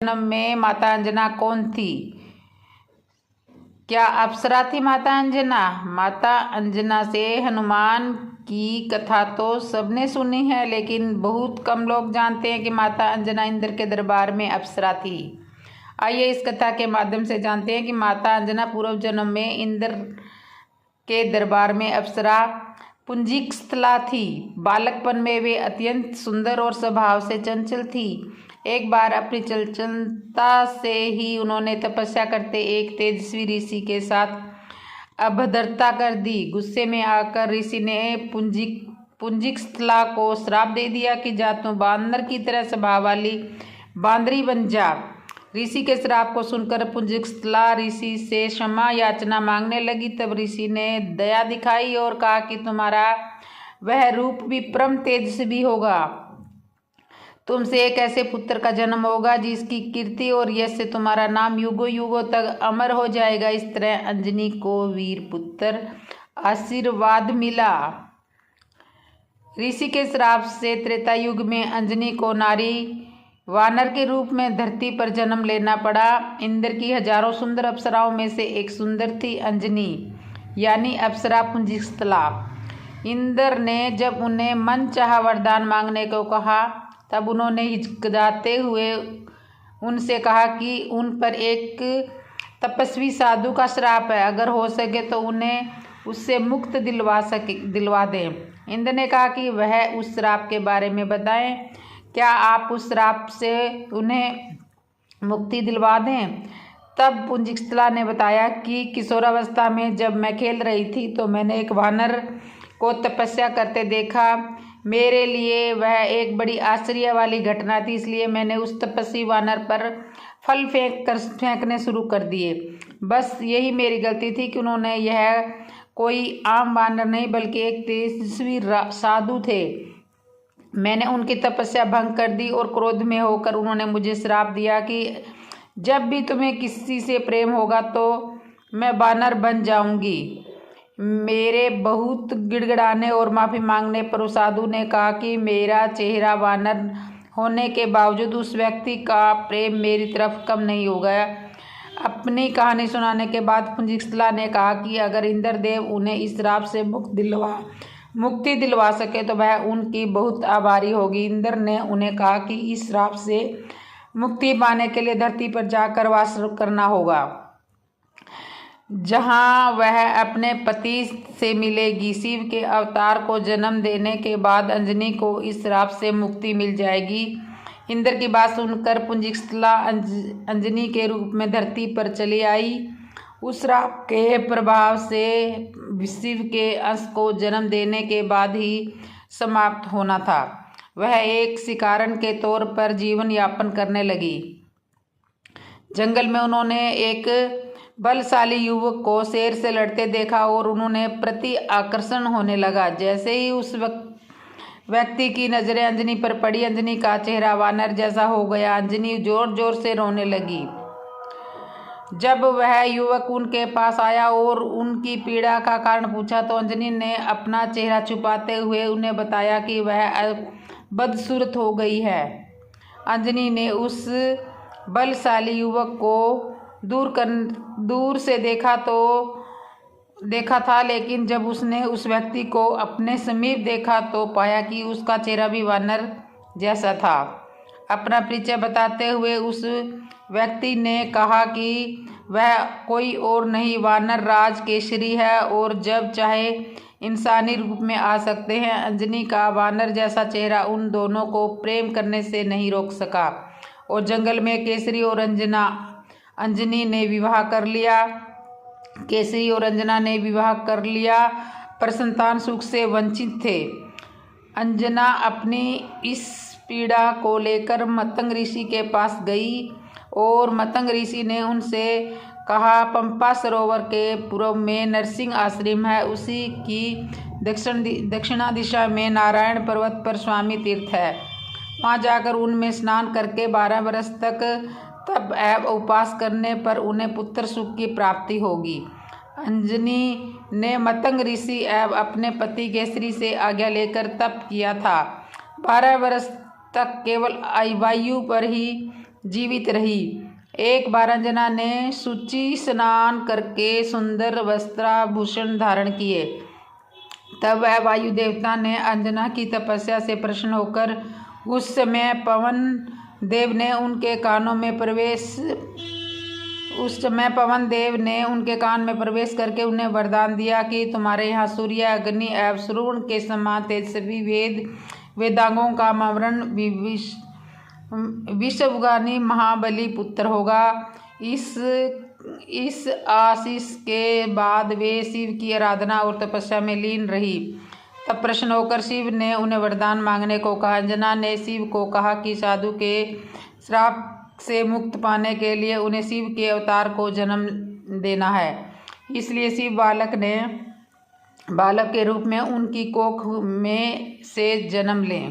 जन्म में माता अंजना कौन थी? क्या अप्सरा थी माता अंजना? माता अंजना से हनुमान की कथा तो सबने सुनी है, लेकिन बहुत कम लोग जानते हैं कि माता अंजना इंद्र के दरबार में अप्सरा थी। आइए इस कथा के माध्यम से जानते हैं कि माता अंजना पूर्व जन्म में इंद्र के दरबार में अप्सरा पुंजिकस्थला थी। बालकपन में वे अत्यंत सुंदर और स्वभाव से चंचल थी। एक बार अपनी चंचलता से ही उन्होंने तपस्या करते एक तेजस्वी ऋषि के साथ अभद्रता कर दी। गुस्से में आकर ऋषि ने पुंजिकस्थला को श्राप दे दिया कि जा तू बांदर की तरह स्वभाव वाली बांदरी बन जा। ऋषि के श्राप को सुनकर पुंजिकस्थला ऋषि से क्षमा याचना मांगने लगी। तब ऋषि ने दया दिखाई और कहा कि तुम्हारा वह रूप भी परम तेजस्वी होगा। तुमसे एक ऐसे पुत्र का जन्म होगा जिसकी कीर्ति और यश से तुम्हारा नाम युगों युगों तक अमर हो जाएगा। इस तरह अंजनी को वीर पुत्र आशीर्वाद मिला। ऋषि के श्राप से त्रेता युग में अंजनी को नारी वानर के रूप में धरती पर जन्म लेना पड़ा। इंद्र की हजारों सुंदर अप्सराओं में से एक सुंदर थी अंजनी, यानी अप्सरा पुंजिकस्थला। इंद्र ने जब उन्हें मन चाहा वरदान मांगने को कहा, तब उन्होंने हिचकिचाते हुए उनसे कहा कि उन पर एक तपस्वी साधु का श्राप है, अगर हो सके तो उन्हें उससे मुक्त दिलवा दें। इंद्र ने कहा कि वह उस श्राप के बारे में बताएं। क्या आप उस श्राप से उन्हें मुक्ति दिलवा दें? तब पुंजिकस्थला ने बताया कि किशोरावस्था में जब मैं खेल रही थी तो मैंने एक वानर को तपस्या करते देखा। मेरे लिए वह एक बड़ी आश्चर्य वाली घटना थी, इसलिए मैंने उस तपस्वी वानर पर फल फेंकने शुरू कर दिए। बस यही मेरी गलती थी कि उन्होंने यह कोई आम वानर नहीं बल्कि एक तेजस्वी साधु थे। मैंने उनकी तपस्या भंग कर दी और क्रोध में होकर उन्होंने मुझे श्राप दिया कि जब भी तुम्हें किसी से प्रेम होगा तो मैं वानर बन जाऊंगी। मेरे बहुत गिड़गिड़ाने और माफ़ी मांगने पर उस साधु ने कहा कि मेरा चेहरा वानर होने के बावजूद उस व्यक्ति का प्रेम मेरी तरफ कम नहीं हो गया। अपनी कहानी सुनाने के बाद पुंजिकस्थला ने कहा कि अगर इंद्रदेव उन्हें इस श्राप से मुक्ति दिलवा सके तो वह उनकी बहुत आभारी होगी। इंद्र ने उन्हें कहा कि इस श्राप से मुक्ति पाने के लिए धरती पर जाकर वास करना होगा, जहां वह अपने पति से मिलेगी। शिव के अवतार को जन्म देने के बाद अंजनी को इस श्राप से मुक्ति मिल जाएगी। इंद्र की बात सुनकर पुंजिकस्थला अंजनी के रूप में धरती पर चली आई। उस श्राप के प्रभाव से शिव के अंश को जन्म देने के बाद ही समाप्त होना था। वह एक शिकारन के तौर पर जीवन यापन करने लगी। जंगल में उन्होंने एक बलशाली युवक को शेर से लड़ते देखा और उन्होंने प्रति आकर्षण होने लगा। जैसे ही उस व्यक्ति की नजरें अंजनी पर पड़ी, अंजनी का चेहरा वानर जैसा हो गया। अंजनी जोर जोर से रोने लगी। जब वह युवक उनके पास आया और उनकी पीड़ा का कारण पूछा तो अंजनी ने अपना चेहरा छुपाते हुए उन्हें बताया कि वह बदसूरत हो गई है। अंजनी ने उस बलशाली युवक को दूर से देखा था, लेकिन जब उसने उस व्यक्ति को अपने समीप देखा तो पाया कि उसका चेहरा भी वानर जैसा था। अपना परिचय बताते हुए उस व्यक्ति ने कहा कि वह कोई और नहीं वानर राज केसरी है और जब चाहे इंसानी रूप में आ सकते हैं। अंजनी का वानर जैसा चेहरा उन दोनों को प्रेम करने से नहीं रोक सका और जंगल में केसरी और अंजनी ने विवाह कर लिया। केसरी और अंजना ने विवाह कर लिया पर संतान सुख से वंचित थे। अंजना अपनी इस पीड़ा को लेकर मतंग ऋषि के पास गई और मतंग ऋषि ने उनसे कहा, पंपा सरोवर के पूर्व में नरसिंह आश्रम है, उसी की दक्षिणा दिशा में नारायण पर्वत पर स्वामी तीर्थ है। वहाँ जाकर उनमें स्नान करके 12 वर्ष तक तप एवं उपवास करने पर उन्हें पुत्र सुख की प्राप्ति होगी। अंजनी ने मतंग ऋषि एवं अपने पति केसरी से आज्ञा लेकर तप किया था। 12 वर्ष तक केवल वायु पर ही जीवित रही। एक बार अंजना ने शुचि स्नान करके सुंदर वस्त्राभूषण धारण किए। तब वह वायु देवता ने अंजना की तपस्या से प्रसन्न होकर उस समय पवन देव ने उनके कान में प्रवेश करके उन्हें वरदान दिया कि तुम्हारे यहाँ सूर्य, अग्नि एवं श्रवण के समान तेजस्वी वेदांगों का आवरण विश्वगानी महाबली पुत्र होगा। इस आशीष के बाद वे शिव की आराधना और तपस्या में लीन रही। तब प्रसन्न होकर शिव ने उन्हें वरदान मांगने को कहा। अंजना ने शिव को कहा कि साधु के श्राप से मुक्त पाने के लिए उन्हें शिव के अवतार को जन्म देना है। इसलिए शिव बालक के रूप में उनकी कोख में से जन्म लें।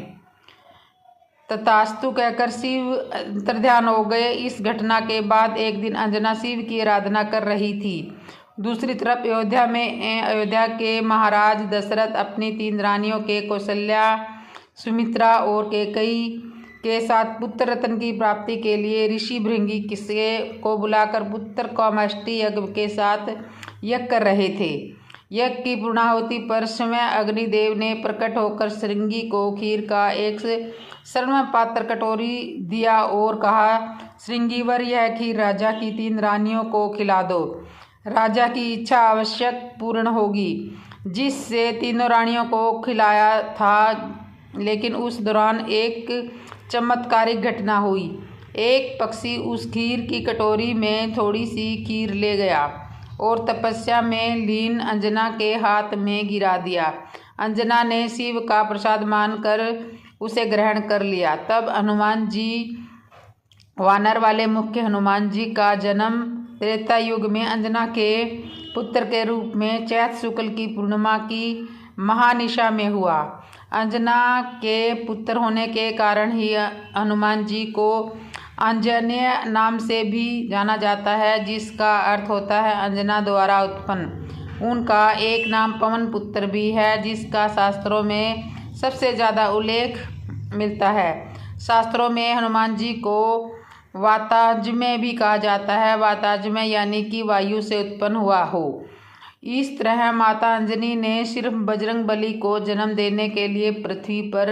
तथास्तु कहकर शिव अंतर्ध्यान हो गए। इस घटना के बाद एक दिन अंजना शिव की आराधना कर रही थी। दूसरी तरफ अयोध्या के महाराज दशरथ अपनी 3 रानियों के कौशल्या, सुमित्रा और कैकेयी के साथ पुत्र रत्न की प्राप्ति के लिए ऋषि भृंगी को बुलाकर पुत्र कामष्टि यज्ञ के साथ यज्ञ कर रहे थे। यज्ञ की पूर्णाहुति पर स्वयं अग्निदेव ने प्रकट होकर श्रृंगी को खीर का एक स्वर्ण पात्र कटोरी दिया और कहा, श्रृंगीवर, यह खीर राजा की 3 रानियों को खिला दो। राजा की इच्छा आवश्यक पूर्ण होगी। जिससे 3 रानियों को खिलाया था, लेकिन उस दौरान एक चमत्कारिक घटना हुई। एक पक्षी उस खीर की कटोरी में थोड़ी सी खीर ले गया और तपस्या में लीन अंजना के हाथ में गिरा दिया। अंजना ने शिव का प्रसाद मानकर उसे ग्रहण कर लिया। तब हनुमान जी, वानर वाले मुख्य हनुमान जी का जन्म त्रेता युग में अंजना के पुत्र के रूप में चैत शुक्ल की पूर्णिमा की महानिशा में हुआ। अंजना के पुत्र होने के कारण ही हनुमान जी को अंजनेय नाम से भी जाना जाता है, जिसका अर्थ होता है अंजना द्वारा उत्पन्न। उनका एक नाम पवन पुत्र भी है, जिसका शास्त्रों में सबसे ज़्यादा उल्लेख मिलता है। शास्त्रों में हनुमान जी को वाताज्मय भी कहा जाता है। वाताज्मय यानी कि वायु से उत्पन्न हुआ हो। इस तरह माता अंजनी ने सिर्फ बजरंगबली को जन्म देने के लिए पृथ्वी पर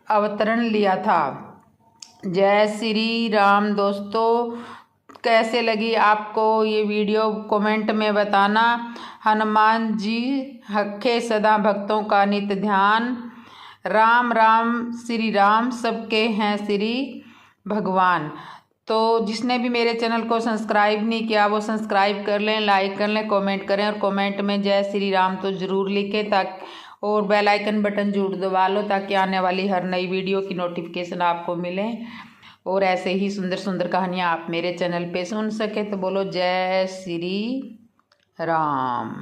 अवतरण लिया था। जय श्री राम। दोस्तों, कैसे लगी आपको ये वीडियो कमेंट में बताना। हनुमान जी हखे सदा भक्तों का नित्य ध्यान। राम राम श्री राम, सबके हैं श्री भगवान। तो जिसने भी मेरे चैनल को सब्सक्राइब नहीं किया वो सब्सक्राइब कर लें, लाइक कर लें, कमेंट करें और कमेंट में जय श्री राम तो ज़रूर लिखें, ताकि और बेल आइकन बटन जरूर दबा लो ताकि आने वाली हर नई वीडियो की नोटिफिकेशन आपको मिले और ऐसे ही सुंदर सुंदर कहानियाँ आप मेरे चैनल पे सुन सके। तो बोलो जय श्री राम।